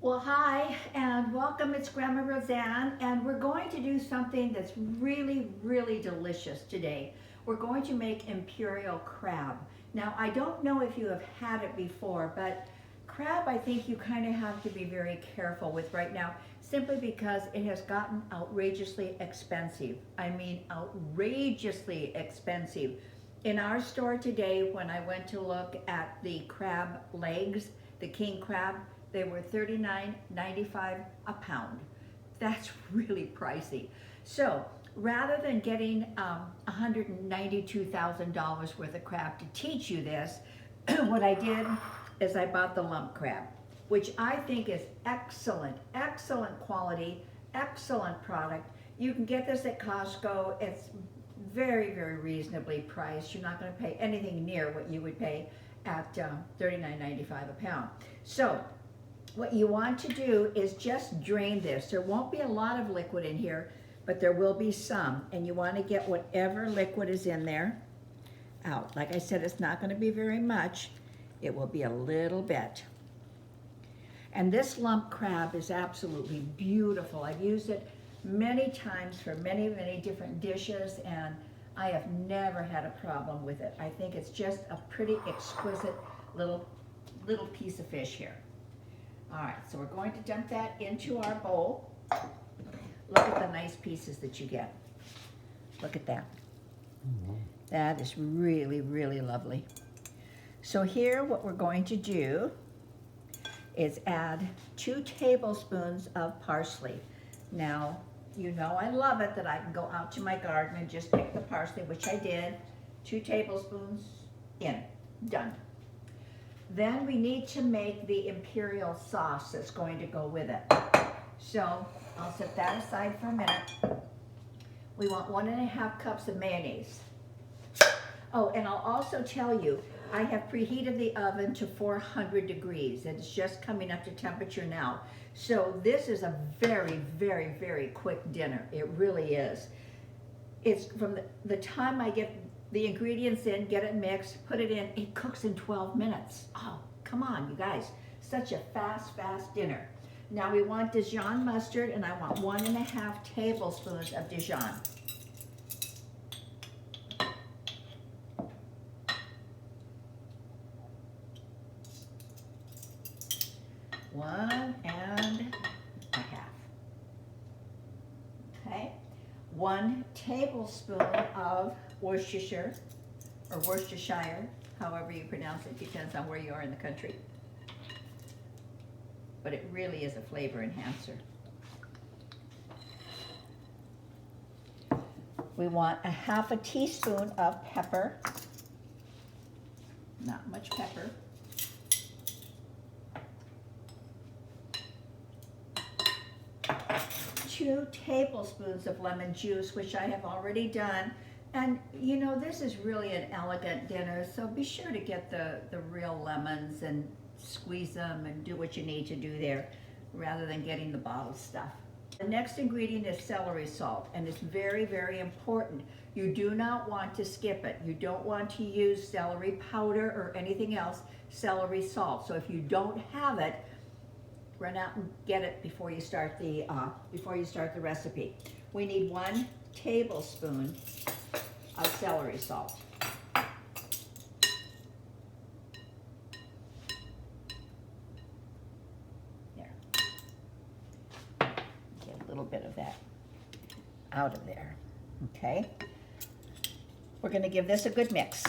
Well, hi and welcome. It's Grandma Roseanne, and we're going to do something that's really, really delicious today. We're going to make imperial crab. Now, I don't know if you have had it before, but crab I think you kind of have to be very careful with right now, simply because it has gotten outrageously expensive. I mean, outrageously expensive. In our store today, when I went to look at the crab legs, the king crab, they were $39.95 a pound. That's really pricey. So rather than getting $192,000 worth of crab to teach you this, what I did is I bought the lump crab, which I think is excellent, excellent quality, excellent product. You can get this at Costco. It's very, very reasonably priced. You're not going to pay anything near what you would pay at $39.95 a pound. So what you want to do is just drain this. There won't be a lot of liquid in here, but there will be some. And you want to get whatever liquid is in there out. Like I said, it's not going to be very much. It will be a little bit. And this lump crab is absolutely beautiful. I've used it many times for many, many different dishes, and I have never had a problem with it. I think it's just a pretty exquisite little piece of fish here. All right, so we're going to dump that into our bowl. Look at the nice pieces that you get. Look at that. That is really, really lovely. So here what we're going to do is add 2 tablespoons of parsley. Now, you know I love it that I can go out to my garden and just pick the parsley, which I did. 2 tablespoons in, done. Then we need to make the imperial sauce that's going to go with it. So I'll set that aside for a minute. We want 1.5 cups of mayonnaise. Oh, and I'll also tell you, I have preheated the oven to 400 degrees. It's just coming up to temperature now. So this is a very, very, very quick dinner. It really is. It's from the time I get the ingredients in, get it mixed, put it in, it cooks in 12 minutes. Oh, come on, you guys. Such a fast dinner. Now we want Dijon mustard, and I want 1.5 tablespoons of Dijon. One and a half. Okay. 1 tablespoon of Worcestershire, or Worcestershire, however you pronounce it, depends on where you are in the country. But it really is a flavor enhancer. We want 1/2 teaspoon of pepper. Not much pepper. 2 tablespoons of lemon juice, which I have already done. And you know, this is really an elegant dinner, so be sure to get the real lemons and squeeze them and do what you need to do there, rather than getting the bottled stuff. The next ingredient is celery salt, and it's very, very important. You do not want to skip it. You don't want to use celery powder or anything else, celery salt. So if you don't have it, run out and get it before you start the recipe. We need 1 tablespoon of celery salt. There. Get a little bit of that out of there. Okay. We're going to give this a good mix.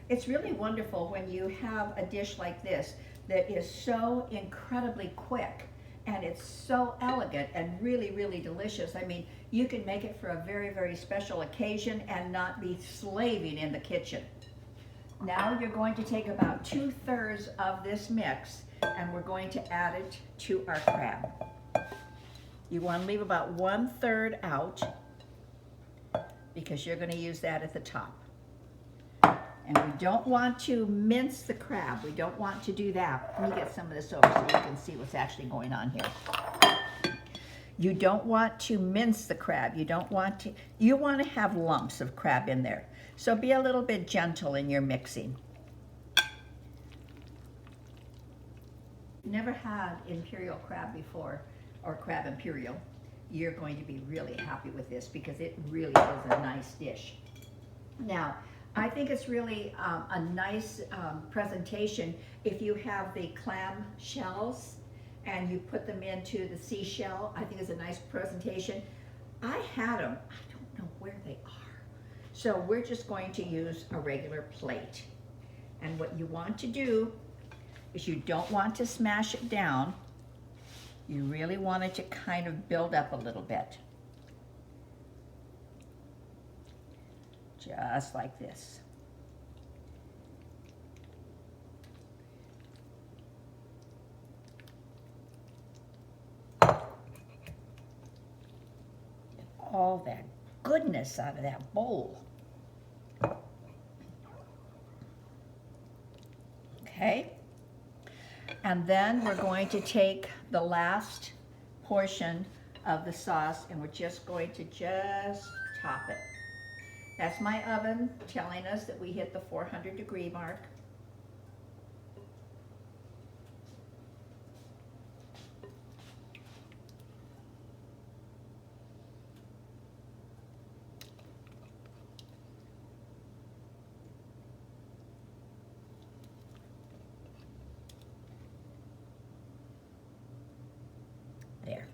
It's really wonderful when you have a dish like this that is so incredibly quick, and it's so elegant and really, really delicious. I mean, you can make it for a very, very special occasion and not be slaving in the kitchen. Now you're going to take about 2/3 of this mix, and we're going to add it to our crab. You want to leave about 1/3 out, because you're going to use that at the top. And we don't want to mince the crab. We don't want to do that. Let me get some of this over so you can see what's actually going on here. You don't want to mince the crab. You want to have lumps of crab in there. So be a little bit gentle in your mixing. Never had imperial crab before, or crab imperial, you're going to be really happy with this because it really is a nice dish. Now, I think it's really a nice presentation if you have the clam shells and you put them into the seashell. I think it's a nice presentation. I had them, I don't know where they are. So we're just going to use a regular plate. And what you want to do is you don't want to smash it down. You really want it to kind of build up a little bit. Just like this. Get all that goodness out of that bowl. Okay? And then we're going to take the last portion of the sauce and we're just going to top it. That's my oven telling us that we hit the 400-degree mark. There.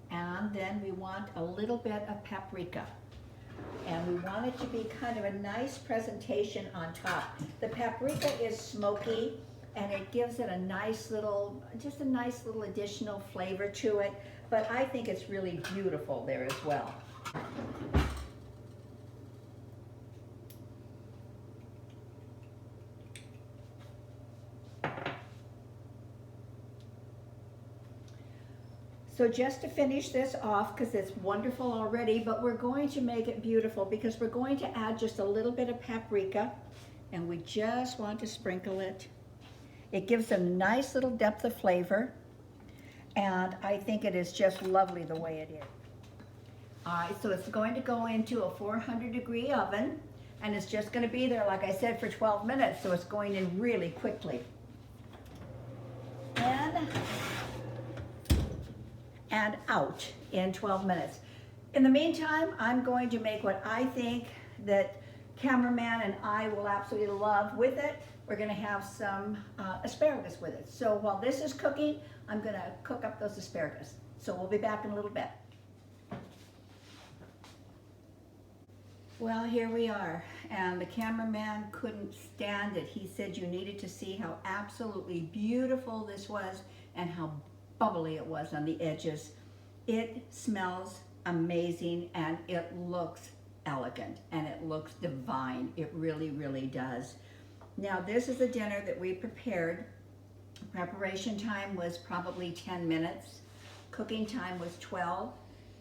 And then we want a little bit of paprika. And we want it to be kind of a nice presentation on top. The paprika is smoky and it gives it a nice little, just a nice little additional flavor to it. But I think it's really beautiful there as well. So just to finish this off, because it's wonderful already, but we're going to make it beautiful because we're going to add just a little bit of paprika and we just want to sprinkle it. It gives a nice little depth of flavor and I think it is just lovely the way it is. All right, so it's going to go into a 400-degree oven and it's just going to be there, like I said, for 12 minutes, so it's going in really quickly. And out in 12 minutes. In the meantime, I'm going to make what I think that cameraman and I will absolutely love with it. We're gonna have some asparagus with it. So while this is cooking, I'm gonna cook up those asparagus. So we'll be back in a little bit. Well, here we are, and the cameraman couldn't stand it. He said you needed to see how absolutely beautiful this was and how bubbly it was on the edges. It smells amazing and it looks elegant and it looks divine. It really, really does. Now this is a dinner that we prepared. Preparation time was probably 10 minutes. Cooking time was 12.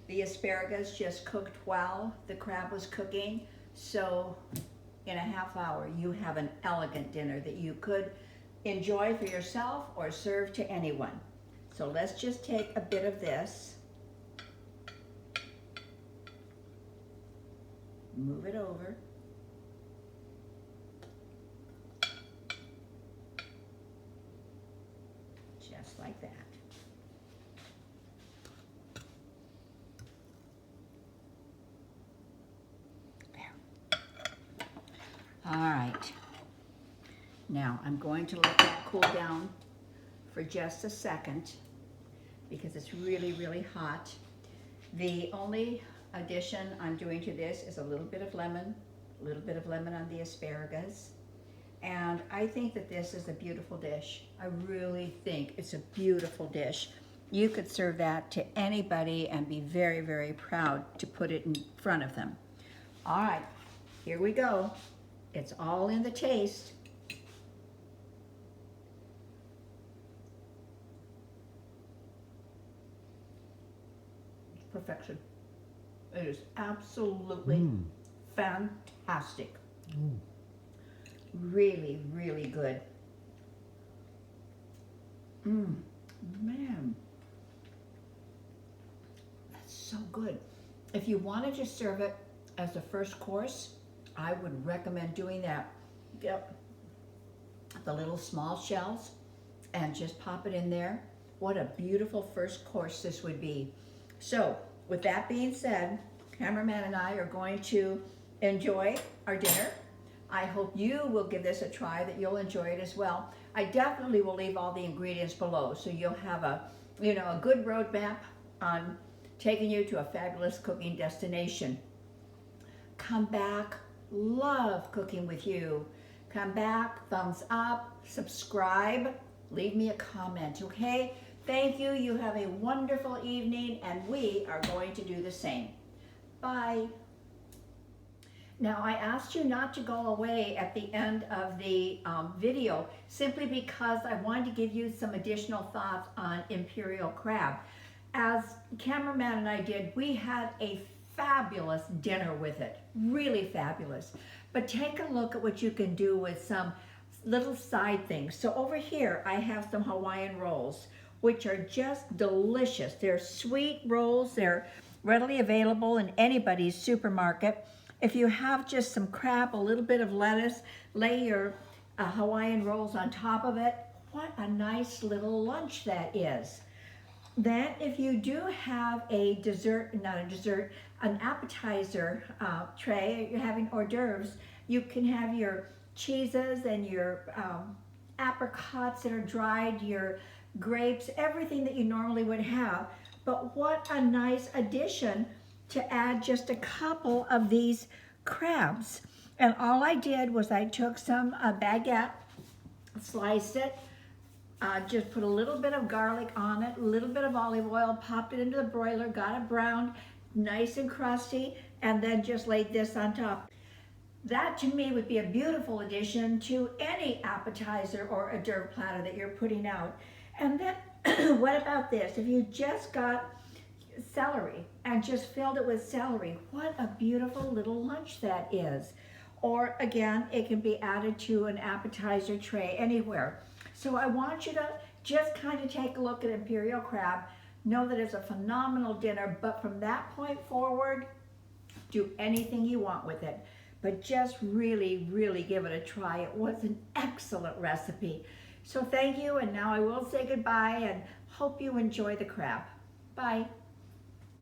The asparagus just cooked while the crab was cooking. So in a half hour you have an elegant dinner that you could enjoy for yourself or serve to anyone. So let's just take a bit of this, move it over, just like that. There. All right. Now I'm going to let that cool down for just a second because it's really, really hot. The only addition I'm doing to this is a little bit of lemon on the asparagus. And I think that this is a beautiful dish. I really think it's a beautiful dish. You could serve that to anybody and be very, very proud to put it in front of them. All right, here we go. It's all in the taste. Perfection. It is absolutely fantastic. Really, really good. Man, that's so good. If you want to just serve it as a first course, I would recommend doing that. Get the little small shells and just pop it in there. What a beautiful first course this would be. So, with that being said, cameraman and I are going to enjoy our dinner. I hope you will give this a try, that you'll enjoy it as well. I definitely will leave all the ingredients below, so you'll have a good roadmap on taking you to a fabulous cooking destination. Come back, love cooking with you. Come back, thumbs up, subscribe, leave me a comment, okay? Thank you, you have a wonderful evening, and we are going to do the same. Bye. Now, I asked you not to go away at the end of the video simply because I wanted to give you some additional thoughts on imperial crab. As cameraman and I did, we had a fabulous dinner with it, really fabulous. But take a look at what you can do with some little side things. So over here, I have some Hawaiian rolls, which are just delicious. They're sweet rolls. They're readily available in anybody's supermarket. If you have just some crab, a little bit of lettuce, lay your Hawaiian rolls on top of it. What a nice little lunch that is. Then if you do have a dessert, not a dessert, an appetizer tray, you're having hors d'oeuvres, you can have your cheeses and your apricots that are dried, your grapes, everything that you normally would have. But what a nice addition to add just a couple of these crabs. And all I did was I took some baguette, sliced it, just put a little bit of garlic on it, a little bit of olive oil, popped it into the broiler, got it browned, nice and crusty, and then just laid this on top. That to me would be a beautiful addition to any appetizer or hors d'oeuvre platter that you're putting out. And then what about this? If you just got celery and just filled it with celery, what a beautiful little lunch that is. Or again, it can be added to an appetizer tray anywhere. So I want you to just kind of take a look at imperial crab, know that it's a phenomenal dinner, but from that point forward, do anything you want with it. But just really, really give it a try. It was an excellent recipe. So thank you, and now I will say goodbye and hope you enjoy the crab. Bye.